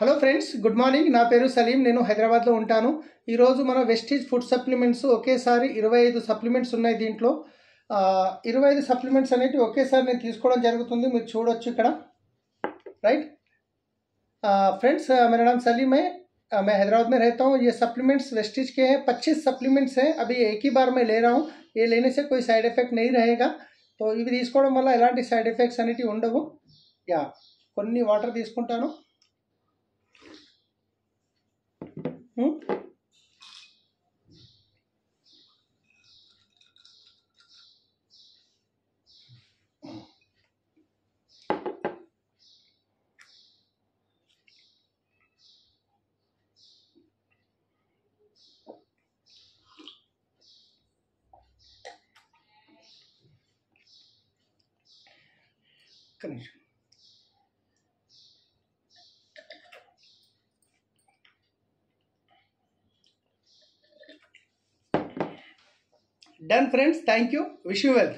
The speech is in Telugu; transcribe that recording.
Hello friends, good morning. నా పేరు సలీం. నేను హైదరాబాద్లో ఉంటాను. ఈరోజు మన వెస్టీజ్ ఫుడ్ సప్లిమెంట్స్ ఒకేసారి 25 సప్లిమెంట్స్ ఉన్నాయి. దీంట్లో 25 సప్లిమెంట్స్ అనేవి ఒకేసారి నేను తీసుకోవడం జరుగుతుంది. మీరు చూడొచ్చు ఇక్కడ, राइट फ्रेंड्स। मेरा नाम सलीम है, मैं हैदराबाद में रहता हूँ। ये सप्लीमेंट्स वेस्टीज के हैं, 25 सप्लीमेंट्स हैं। अभी एक ही बार मैं ले रहा हूँ। ये लेने से कोई साइड इफेक्ट नहीं रहेगा। तो ఇవి తీసుకోవడం వల్ల ఎలాంటి సైడ్ ఎఫెక్ట్స్ అనేవి ఉండవు. కొన్ని వాటర్ తీసుకుంటాను. Done friends, thank you, wish you well.